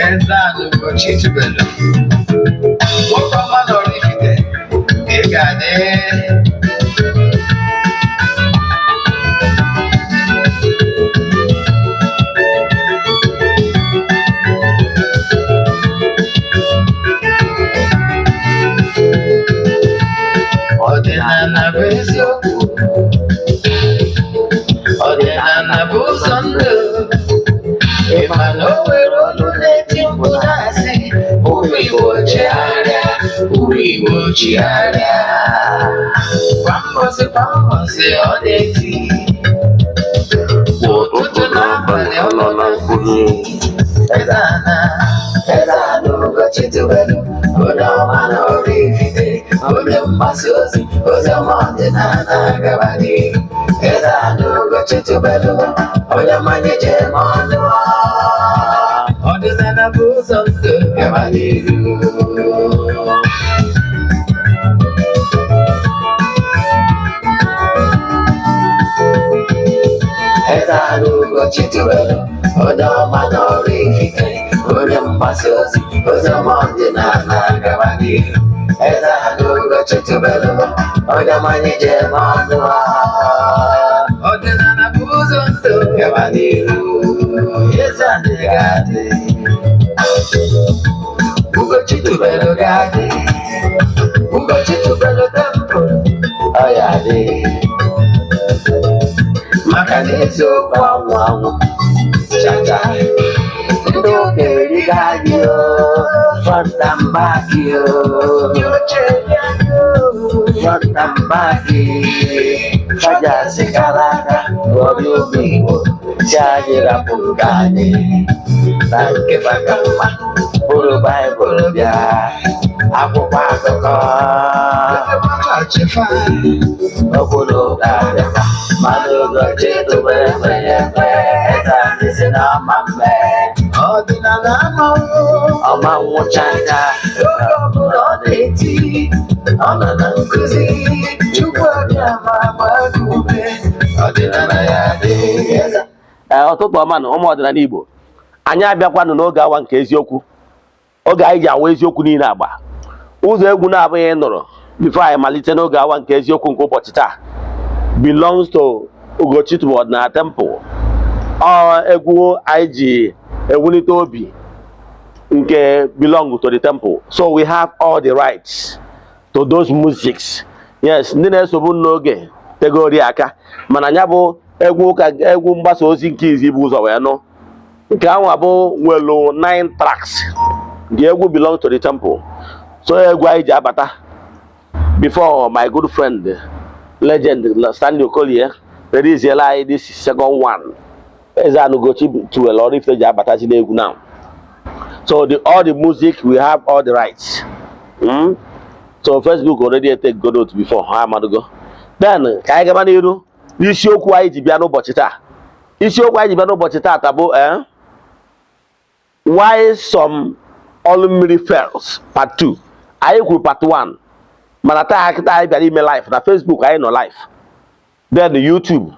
Eze-Ana Ugochitubelu. What man Oraifite? Ọdịnala bụ eziokwu, ọdịnala bụ ụzọ ndụ. Ịma na o nwere olu na-eti mkpu na-asị ụmụ Igbo chigharịa, ụmụ Igbo chigharịa. Kwa mbọsị ọ na-eti, ụtụtụ na abalị ọ nọ na nkuzi. Eze-Ana, Eze-Ana Ugochitubelu, onye ọma na Oraifite, onye mgbasa ozi, ozi ọma ọdịnala gaba n'ihu. Eze-Ana Ugochitubelu, onye mmanya ji eme ọnụ. Ọdịnala bụ ụzọ ndụ gaba n'ihu. Eze-Ana Ugochitubelu, onye ọma na Oraifite, onye mgbasa ozi, ozi ọma ọdịnala gaba n'ihu. Eze-Ana Ugochitubelu, onye mmanya ji eme ọnụ. Ọdịnala bụ ụzọ ndụ gaba n'ihu. Eze-Ana ga-adị, Ugochitubelu ga-adị, Ugochitubelu temple ọ ya adị. Maka na eziokwu anwụ anwụ chacha, ndị okenye ga-adị front and back, front and back. Kajasị gara aga ọrụ ụmụ Igbo si anyị rapụ nke anyị na nke maka mma bụrụ Baịbụl bịa, akwụkwọ akụkọ obodo ga-abịa. Mana Ugochitubelu ekwenye ekwe, Eze-Ana si na ọma mme ọdịnala ọma nwụchacha. Oge ọbụla ọ na-eti, ọ nọ na nkuzi. Chukwu abịama gbara ume, ọdịnala ya adịghị. Ọtụtụ ọma na ụmụ ọdịnala Igbo, anyị abịakwanụ n'oge awa nke eziokwu, oge anyị ji awa eziokwu niile agba. Ụzọ egwu na-abụghị nụrụ bifo anyị malite n'oge awa nke eziokwu nke ụbọchị taa belongs to Ugochitubelu Ọdịnala Temple. Egwu anyị ji ewulite obi nke belong to the temple, so we have all the rights to those musics. Yes, ndị na-esobu n'oge tegori aka, mana nya bụ egwu mgbasa ozi nke izi bụ ụzọ wee nụ. Nke ahụ abụ nwelu 9 tracks nke egwu belong to the temple. So egwu anyị ji abata before my good friend legend Stanley Okolie releaseela anyị this second one. Eze-Ana Ugochitubelu Oraifite ji abatazi n'egwu now. So all the music, we have all the rights. So Facebook already take good note before. Then ka anyị gaba n'iru n'isiokwu anyị ji bịa n'ụbọchị taa. Isiokwu anyị ji bịa n'ụbọchị taa bụ why some olummiri fails part 2. Anyị kwuru part 1, mana taa kita anyị bịara ime live na Facebook. Anyị nọ live, then YouTube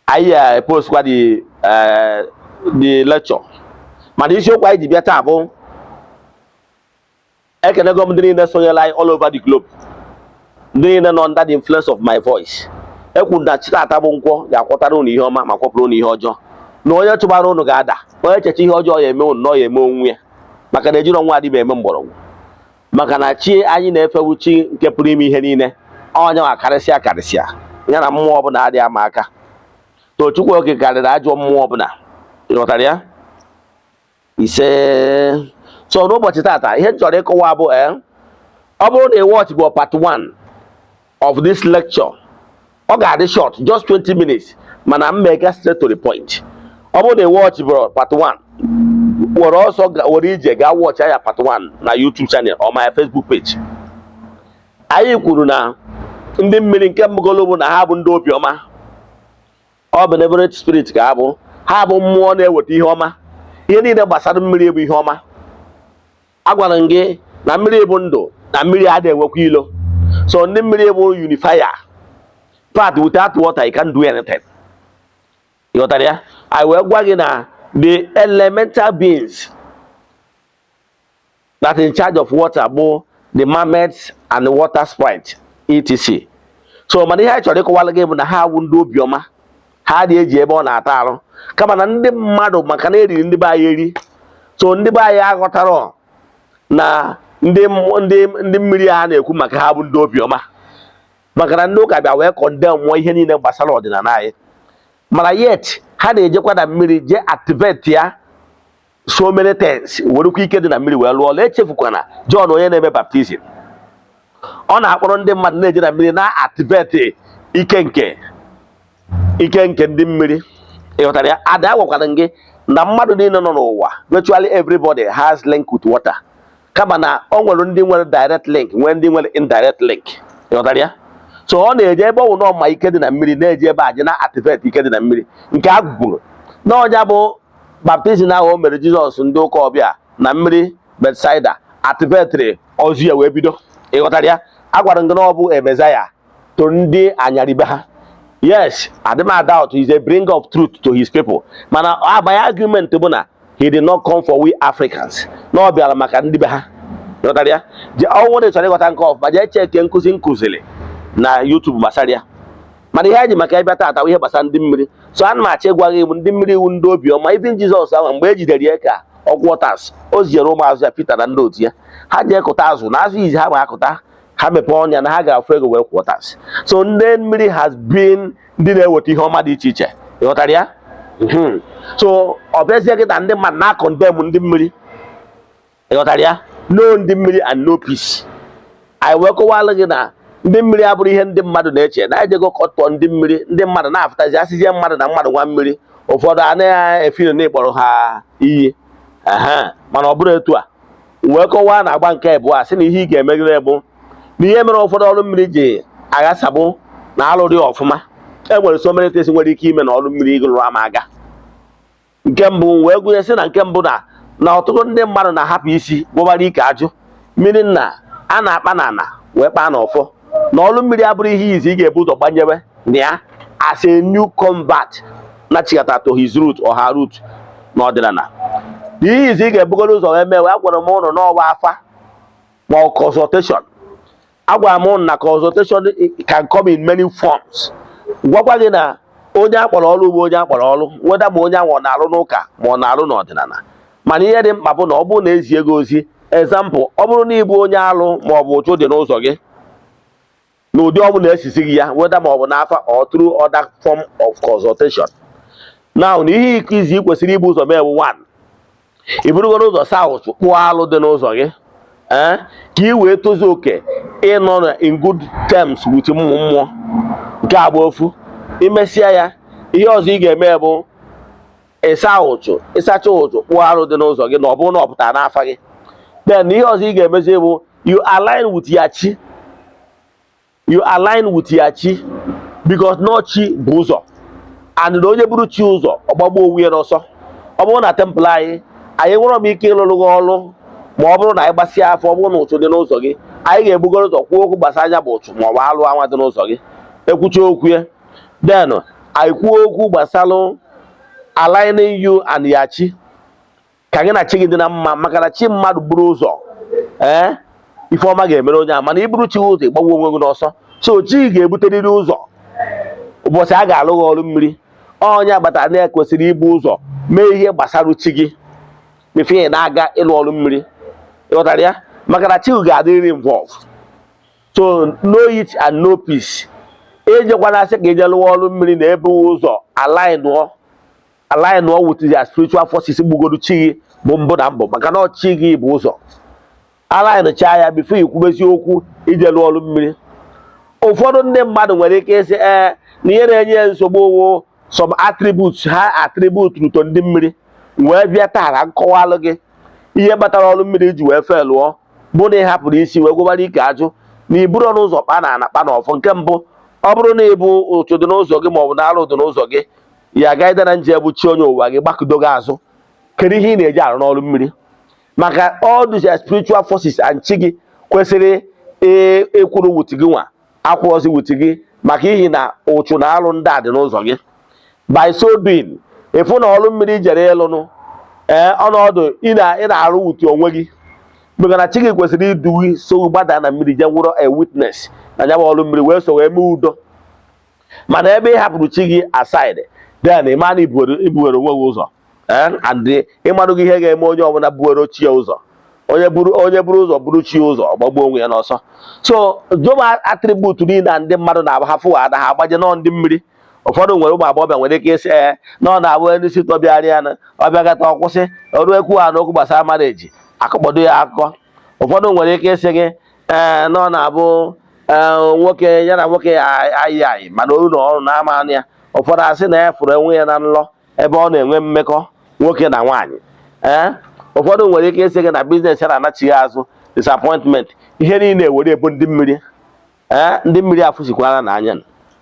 anyị post kwa the lecture. Mana isiokwu anyị ji bịa taa bụ ekenego m ndị niile sonyela anyị all over the globe, ndị niile nọ under the influence of my voice. Ekwu na chitata bụ nkwọ ga-akwọtara unu ihe ọma ma kwọpụrụ unu ihe ọjọọ, na onye chụbara unu ga-ada, onye checha ihe ọjọọ ya eme unu nọ ya eme onwe ya, maka na ejiri ọnwa adịbe eme mgbọrọgwụ. Maka na chi anyị na-efewu chi nke pụrụ ime ihe niile, onye nwa karịsịa karịsịa. ya na mmụọ ọbụla adịghị ama aka. Tochukwu oke karịrị ajọ mmụọ ọbụla. Ịghọtara ya? Ise. So n'ụbọchị tata ihe m chọrọ ịkọwa bụ ọ bụrụ na watch bụ part 1 of this lecture, ọ ga-adị short, just 20 minutes, mana m mega straight to the point. Ọ bụrụ na watch bụ part 1, were ọsọ were ije gaa watch ya part 1 na YouTube channel or my Facebook page. Anyị kwuru na ndị mmiri nke mbụgolo bụ na ha bụ ndị obiọma. Ọ benevolent spirit ka ha bụ mmụọ na-eweta ihe ọma. Ihe niile gbasara mmiri bụ ihe ọma. Agwara m gị na mmiri bụ ndụ, na mmiri adịghị enwekwa ilo. So ndị mmiri bụ unifier. But without water you can't do anything. Ịghọtara ya? I wee gwa gị na the elemental beings that in charge of water bụ the mermaids and the water sprite etc. So mana ihe anyị chọrọ ịkọwara gị bụ na ha bụ ndị obiọma. Ha dị eji ebe ọ na-ata arụ kama na ndị mmadụ maka na eriri ndị be anyị eri. So ndị be anyị aghọtara na ndị mmiri a na-ekwu maka ha bụ ndị obiọma, maka na ndị ụka bịa wee condemn mmụọ ihe niile gbasara ọdịnala anyị. Mana yet ha na-ejekwa na mmiri jee activate ya so many things, werekwa ike dị na mmiri wee lụọ ọrụ. Echefukwana John onye na-eme baptizim, ọ na-akpọrọ ndị mmadụ na-eje na mmiri na activate ike nke ndị mmiri. Ịghọtara ya? Ada agwakwara gị na mmadụ niile nọ n'ụwa, virtually everybody has link with water, kama na ọ nwere ndị nwere direct link, nwee ndị nwere indirect link. Ịghọtara ya? So ọ na-eje ebe ọ nọ ma ike dị na mmiri, na-eje ebe a je na activate ike dị na mmiri nke a gwụrụ n'ọnya bụ baptizim ahụ o mere Jizọs ndị ụka ọbịa na mmiri Betsaida, activatri ozu ya wee bido. Ịghọtara ya? Agwara gị na ọ bụ Messiah to ndị anyaribe ha. Yes, Adima doubt is a bringer of truth to his people. Mana by argument bụ na he did not come for we Africans. Na ọ bịara maka ndị be ha. Ịghọtara ya? Je ọnwụ dị chọrọ ịghọta nke ọfụma jee cheke nkụziri na YouTube gbasara ya. Mana ihe eji maka ịbịa taata ihe gbasara ndị mmiri. So ana m achọ ịgwa gị bụ ndị mmiri iwu ndị obiọma. Even Jizọs ahụ mgbe e jidere ya ka ọ gwọọ tas, o ziere ụmụazụ ya Pita na ndị otu ya, ha jee kụta azụ na azụ izi ha ma akụta, ha mepee ọnya na ha ga-afụ ego wee kwụọ tas. So ndị mmiri has been ndị na-eweta ihe ọma dị iche iche. Ịghọtara ya? So ọ bịazie gị na ndị mmadụ na-akọndem ndị mmiri. Ịghọtara ya? No ndị mmiri and no peace. Anyị wee kọwalụ gị na ndị mmiri abụrụ ihe ndị mmadụ na-eche. Na-ejego kọtọ ndị mmiri, ndị mmadụ na-afụtazi asịzie mmadụ na mmadụ nwa mmiri. Ụfọdụ anaghị efino na ịkpọrọ ha iyi. Mana ọ bụrụ etu a. Wee kọwaa na agba nke abụọ sị na ihe ị ga-emegide bụ na ihe mere ụfọdụ ọrụ mmiri ji aghasabụ na alụrị ọfụma. E nwere so many things nwere ike ime na ọrụ mmiri ịgụrụ ama aga. Nke mbụ wee gụnye sị na nke mbụ na ọtụtụ ndị mmadụ na-ahapụ isi gwọbara ike ajụ mmiri nna a na-akpa na ana wee kpaa n'ọfọ. Na ọrụ mmiri abụrụ ihe izi ị ga-ebu ụzọ gbanyebe na ya as a new convert na chigata to his root or her root n'ọdịnala. Ihe izi ị ga-ebugoro ụzọ wee mee wee gwara m ụlọ n'ọwa afa ma ọ consultation. Agwara m ụnụ na consultation can come in many forms. Gwakwa gị na onye akpọrọ ọrụ ugbo onye akpọrọ ọrụ, weda ma onye ahụ ọ na-arụ n'ụka ma ọ na-arụ n'ọdịnala. Mana ihe dị mkpa bụ na ọ bụrụ na ezie gị ozi, example, ọ bụrụ na ịbụ onye alụ ma ọ bụ ụchụ dị n'ụzọ gị n'ụdị ọ bụla esisi gị ya, weda ma ọ bụ n'afa or through other form of consultation. Now na ihe izi kwesịrị ibu ụzọ mee bụ 1, i burugoro ụzọ south kpụọ alụ dị n'ụzọ gị ka ị wee tozuo oke ịnọ in good terms with mmụọ. Nke a bụ ofu. Imesịa ya, ihe ọzọ ị ga-eme bụ ịsacha ụchụ kpụọ alụ dị n'ụzọ gị na ọ bụrụ na ọ pụtara n'afa gị. Then ihe ọzọ ị ga-emezi bụ you align with ya chi. You align with ya chi because no chi bụ ụzọ. And na onye buru chi ụzọ ọgbagbo onwe ya n'ọsọ. Ọ bụrụ na temple anyị nwere m ike ịlụrụ gị ọrụ ma ọ bụrụ na anyị gbasịa afọ, ọ bụrụ na ụchụ dị n'ụzọ gị, anyị ga-ebugoro ụzọ kwuo okwu gbasara anya bụ ụchụ ma ọ bụ alụ anwa dị n'ụzọ gị. Ekwucha okwu ya, then anyị kwuo okwu gbasara aligning you and ya chi ka gị na chi gị dị na mma, maka na chi mmadụ buru ụzọ ife ọma ga-emere onye ahụ. Mana iburu chi ụzọ ịgbawa onwe gị n'ọsọ, so chi ga-ebuterịrị ụzọ ụbọchị a ga-alụ gị ọrụ mmiri. Onye agbata na-ekwesịrị ibu ụzọ mee ihe gbasara chi gị before ị na-aga ịlụ ọrụ mmiri. Ịghọtara ya? Maka na chi ga-adịrịrị involved. So know it and know peace. ejekwana asị ka ije lụọ ọrụ mmiri na ebe ụzọ align with ya spiritual forces gbugodu chi gị bụ mbụ na mbụ, maka na chi gị bụ ụzọ align chaa ya bifo ikwubezi okwu ije lụọ ọrụ mmiri. Ụfọdụ ndị mmadụ nwere ike ịsị na ihe na-enye ya nsogbu owo some attributes ha attribute to ndị mmiri, wee bịa tara nkọwalụ gị ihe kpatara ọrụ mmiri ji wee fe lụọ, bụ na ị hapụrụ isi wee gwobara ike ajụ na iburu n'ụzọ kpa na anakpa na ọfọ. Nke mbụ, ọ bụrụ na ịbụ ụchụ dị n'ụzọ gị maọbụ na arụ dị n'ụzọ gị, ya agaghị na nje bụ chi onye ụwa gị gbakụdo gị azụ. Kedu ihe ị na-eji arụ n'ọrụ mmiri? Maka all these spiritual forces and chi gị kwesịrị ekwuru wuti gị nwa akwụọzi wuti gị, maka ihi na ụchụ na arụ ndị a dị n'ụzọ gị. By so doing, ịfụ na ọrụ mmiri jere ịlụnụ ọnọdụ ị na-arụ wuti onwe gị, maka na chi gị kwesịrị idu gị so gbada na mmiri je nwụrọ a witness na ya bụ ọrụ mmiri wee so wee mee udo. Mana ebe ị hapụrụ chi gị aside, then ịma na ibuwere onwe gị ụzọ and ịmarụ gị ihe ga-eme onye ọbụla buwere chi ya ụzọ. Onye buru ụzọ buru chi ụzọ gbagbuo onwe ya n'ọsọ. So jụma atributu niile na ndị mmadụ na-agbahafụ ada ha agbaje nọ ndị mmiri. Ụfọdụ nwere ụmụ agbọghọbịa nwere ike ịsị na ọ na-abụ ndị si tọbịarịa na ọbịagata ọkwụsị ọrụ ekwu ha n'okwu gbasara mareji akụkpọdo ya akụkọ. Ụfọdụ nwere ike ịsị gị na ọ na-abụ nwoke ya na nwoke ayị ayị mana olu na ọrụ na-ama anụ ya. Ụfọdụ asị na ya fụrụ onwe ya na nlọ ebe ọ na-enwe mmekọ nwoke na nwaanyị. Ụfọdụ nwere ike ịsị gị na biznes ya na-anachighị azụ, disappointment. Ihe niile ewere ebu ndị mmiri. Ndị mmiri afụsikwara n'anya,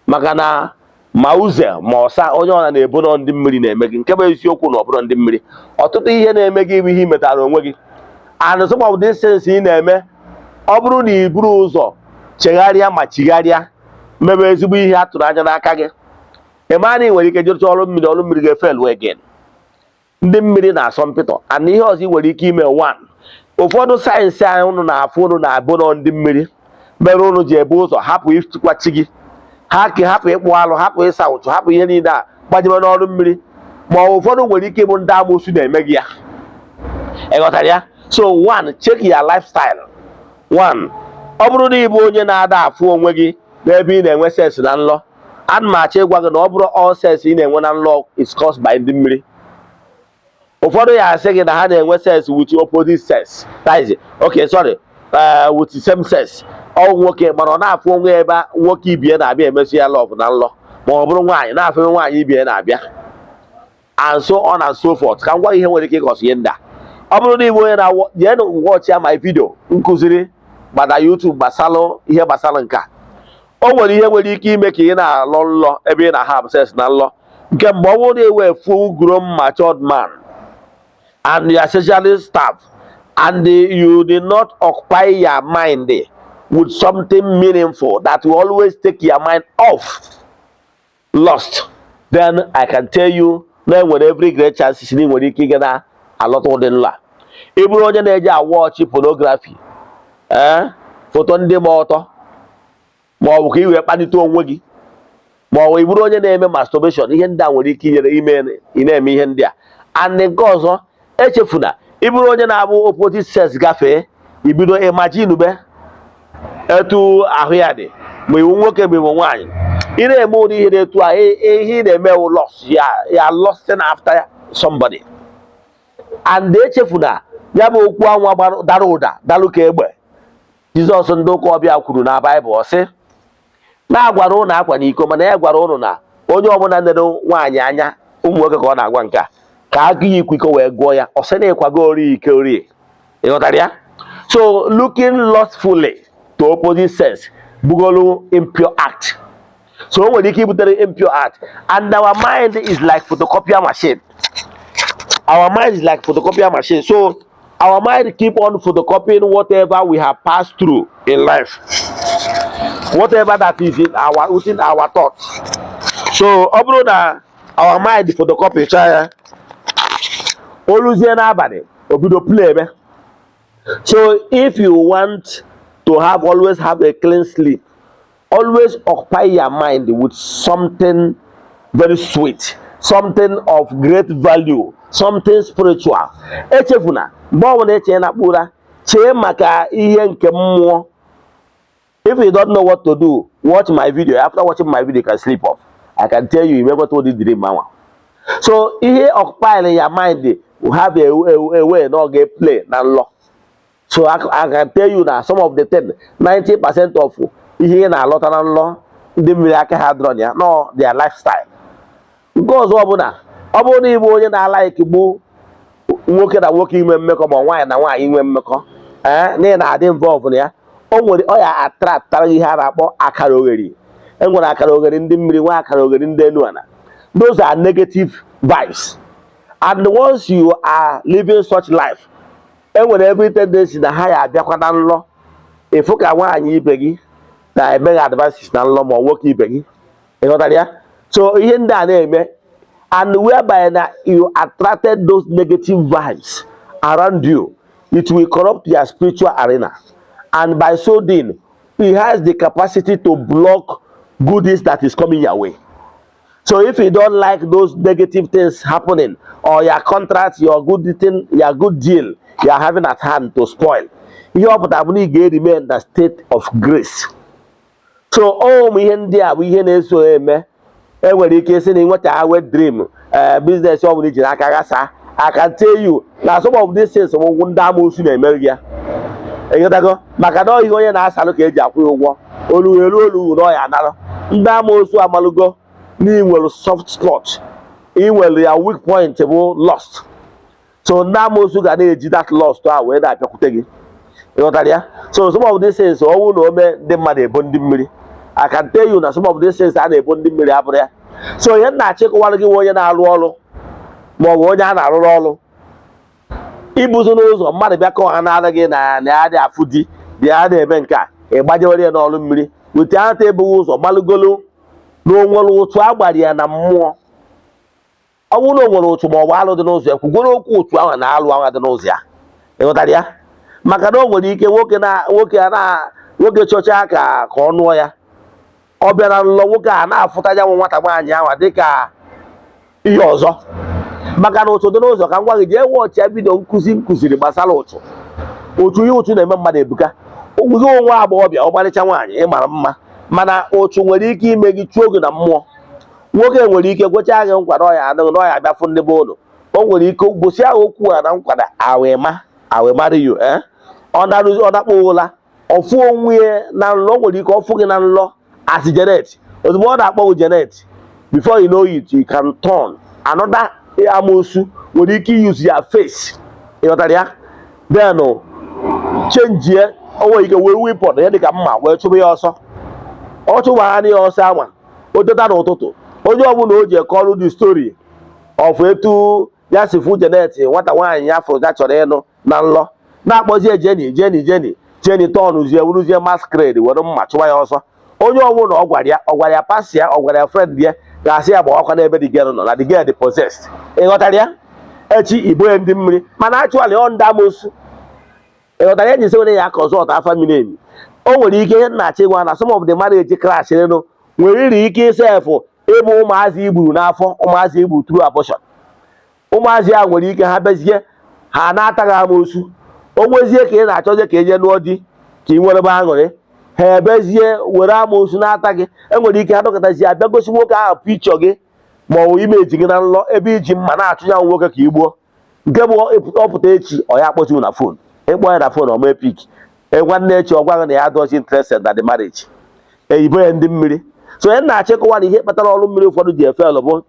maka na ma uze ma ọsa onye ọna na-ebu nọ ndị mmiri na-eme gị. Nke bụ eziokwu na ọ bụrụ ndị mmiri. Ọtụtụ ihe na-eme gị bụ ihe imetara onwe gị. And some of these things ị na-eme, ọ bụrụ na i buru ụzọ chegharịa ma chigharịa mebe ezigbo ihe a tụrụ anya n'aka gị, ịma na ị nwere ike jụrụcha ọrụ mmiri ga-efelu again. Ndị mmiri na-asọ mpịtọ. And ihe ọzọ ị nwere ike ime, one, ụfọdụ sayensị anyị unu na-afụ unu na-abụ nọ ndị mmiri mere unu ji ebu ụzọ hapụ ịchịkwa chi gị, hapụ ịkpụ alụ, hapụ ịsa ụchụ, hapụ ihe niile a gbajebe n'ọrụ mmiri. Ma ụfọdụ nwere ike ịbụ ndị amoosu na-eme gị ya. Ịghọtara ya? So one, check your lifestyle. One, ọ bụrụ na ịbụ onye na-ada afụ onwe gị n'ebe ị na-enwe sens na nlọ, ana m achọ ịgwa gị na ọ bụrụ all sens ị na-enwe na nlọ is caused by ndị mmiri. Ụfọdụ ya asị gị na ha na-enwe sens with opposite sex. That is, okay, sorry, with the same sex. Ọ nwoke mana ọ na-afụ onwe ebe nwoke ibie na-abịa emesi ya love na nlọ, ma ọ bụrụ nwaanyị na-afụ ebe nwaanyị ibie na-abịa, and so on and so forth. Ka m gwa ihe nwere ike ịkọsi ihe ndị a. Ọ bụrụ na ịbụ onye jee na watch ya my video nkụziri gbada YouTube gbasara ihe gbasara nke a. O nwere ihe nwere ike ime ka ị na-alọ nlọ ebe ị na-ha sex na nlọ. Nke mgbe ọ bụrụ na ewe full grown matured man and your sexually staff, and you did not occupy your mind with something meaningful that will always take your mind off lust, then I can tell you na enwere every great chance na nwere ike ịga alọta ụdị nla. Ị bụrụ onye na-eji awọchị pornography, foto ndị gba ọtọ, ma ọ bụ ka ị wee kpalite onwe gị, ma ọ bụ ị bụrụ onye na-eme masturbation, ihe ndị a nwere ike inyere ime ị na-eme ihe ndị a. And nke ọzọ echefuna, ị bụrụ onye na-abụ opposite sex gafee, ibido imagine be etu ahụ ya dị, ma iwu nwoke ma iwu nwaanyị. Ị na-eme ụdị ihe na-etu a, ihe ị na-eme wụ loss, ya lusting after somebody. And echefuna, ya bụ okwu anwa dara ụda dalụ ka egbe Jizọs ndị ụka ọbịa kwuru na Baịbụl, ọ sị na-agwara ụnụ akwa n'iko, mana ya gwara ụnụ na onye ọbụla nere nwaanyị anya, ụmụ nwoke ka ọ na-agwa nke a, ka agụ ya ikwu iko wee gụọ ya. Ọ sị na ịkwago ori ike orie. Ịghọtara ya? So looking lustfully to opposite sex bugolu impure act. So o nwere ike ibutere impure act. And our mind is like photocopier machine. Our mind is like photocopier machine. So our mind keep on photocopying whatever we have passed through in life, whatever that is within our thoughts. So ọ bụrụ na our mind photocopy chaya, oluzie n'abalị obido play ebe. So if you want to always have a clean sleep, always occupy your mind with something very sweet, something of great value, something spiritual. Echefuna, mgbe ọbụla eche na kpụra, chee maka ihe nke mmụọ. If you don't know what to do, watch my video. After watching my video, you can sleep off. I can tell you remember to the dream man. So here occupying your mind will have a way not get play than law. So I can tell you that some of the 90% of here in a lot of law, the miracle had run ya, no their lifestyle. Because ọ bụrụ na ịbụ onye na-alaiki gbu nwoke na nwoke inwe mmekọ ma nwaanyị na nwaanyị inwe mmekọ n'ihi na-adị involve na ya, ọ ya attract ihe a na-akpọ akara oghere. Enwere akara oghere ndị mmiri, nwa akara oghere ndị Ezeana. Those are negative vibes, and once you are living such life, enwere every tendency na ha ya abịakwa na nlọ. Ịfụ ka nwaanyị ibe gị na-eme advances na nlọ ma nwoke ibe gị, ịghọtara ya. So ihe ndị a na-eme, and whereby that you attracted those negative vibes around you, it will corrupt your spiritual arena, and by so doing, it has the capacity to block goodies that is coming your way. So if you don't like those negative things happening, or your contract, your good thing, your good deal you are having at hand to spoil, you have to remain in the state of grace. So ihe ndị a bụ ihe na-eso eme. Enwere ike isi na nweta wet dream business ọ bụla iji n'aka gasa. I can tell you na some of these things bụ ndị amoosu na-emeri ya. Ịghọtago? Maka na ihe onye na-asalụ ka eji akwụ ụgwọ olu na ọya anara. Ndị amoosu amalugo na ị nwere soft spot, ị nwere ya weak point bụ lost. So ndị amoosu ga na-eji that lost a wee na-abịakwute gị. Ịghọtara ya? So some of these things ọnwụ na ome ndị mmadụ ebo ndị mmiri. I can tell you na some of these things a na-ebo ndị mmiri abụrụ ya. So ihe na-achịkọwara gị onye na-alụ ọrụ ma ọ bụ onye a na-arụrụ ọrụ, ibuzo n'ụzọ mmadụ bịa kọọ ha na-ada gị na ya dị afụ di bịa na-eme nke a, ịgbajewere ya n'ọrụ mmiri wete ata ebughị ụzọ gbalụgolo na onwere ụtụ agbara ya na mmụọ. Ọ bụrụ na o nwere ụtụ ma ọ bụ alụ dị n'ụzọ ya, kwugoro okwu ụtụ ahụ na alụ ahụ dị n'ụzọ ya. Ịghọtara ya? Maka na o nwere ike nwoke chọcha ka ọ nụọ ya, ọ bịara nlọ nwoke a na-afụta ya nwe nwata nwaanyị ahụ dịka ihe ọzọ. Maka na ụtụ dị n'ụzọ, ka m gwa gị, jee wọchịa vidio nkụzi m kụziri gbasara ụtụ ihe ụtụ na-eme mmadụ ebuka. Ogbugo onwe agbọghọbịa ọgbarịcha nwaanyị ịmara mma, mana ụtụ nwere ike ime gị chụọ gị na mmụọ. Nwoke nwere ike gwecha gị nkwado ọya adịghị na ọya abịafụ ndị be ụlọ, o nwere ike gosi ahụ okwu a na nkwado awemari yo ọ na-akpọ ụla ọfụ onwe ya na nlọ. Nwere ike ọfụ gị na nlọ as Janet, ozugbo ọ na-akpọ Janet, before you know it, you can turn another amoosu, nwere ike use your face. Ịghọtara ya? Then change ya, o nwere ike wee weapon ya dịka mma wee chụba ya ọsọ. Ọ chụba ha ya ọsọ ama o teta n'ụtụtụ, onye ọbụla o ji kọrọ the story of etu ya si fụ Janet nwata nwaanyị ya fụrụ ya chọrọ ịnụ na nlọ, na-akpọzie Jenny tọnụzie wuruzie masquerade were mma chụba ya ọsọ. Onye ọbụla ọ gwara ya pasi ya, ọ gwara ya friend ya ga-asị ya gbawakwa n'ebe the girl nọ, na the girl dị possessed. Ịghọtara ya? Echi igbo ya ndị mmiri, mana actually ọ ndị amoosu. Ịghọtara ya? Eji sewere ya consult afa mmiri. O nwere ike ihe nna-achị gwa na some of the marriage crash elu nwere ike isefụ ịbụ ụmụazị igburu n'afọ, ụmụazị igburu through abortion. Ụmụazị a nwere ike ha bezie ha na-ataghị amoosu. O nwezie ka ị na-achọzie ka eje lụọ di ka ị nwere ebe aṅụrị, ha ebezie were amoosu na-ata gị. Enwere ike ha dọkọtazie abịa gosi nwoke ahụ pichọ gị ma ọ bụ imeji gị na nlọ ebe iji mma na-achụ ya nwoke ka ị gbuo. Nke bụ ọpụta echi ọ ya akpọchi na fon, ịkpọ ya na fon ọma epik, nwanne echi ọ gwa gị na ya adọchi interested na the marriage. Eyibo ya ndị mmiri. So ihe na-achịkọwa na ihe kpatara ọrụ mmiri ụfọdụ ji efe elụ bụ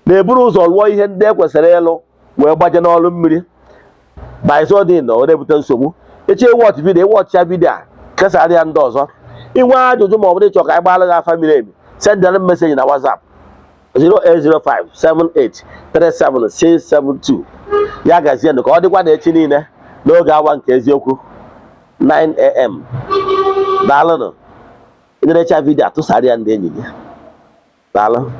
na-eburu ụzọ lụọ ihe ndị ekwesịrị ịlụ wee gbaje n'ọrụ mmiri. By so doing ọ na-ebute nsogbu. Echi watch video, watch ya vidio a kesara ya ndị ọzọ. Inwe ajụjụ ma ọ bụrụ ịchọ ka anyị gbalụ gị afa miri emi, send them message na WhatsApp 08057837672. Ya gazie ka ọ dịkwa na echi niile n'oge awa nke eziokwu 9 AM. Daalụnụ. Ịnerecha vidio a tụsara ya ndị enyi gị. Daalụ.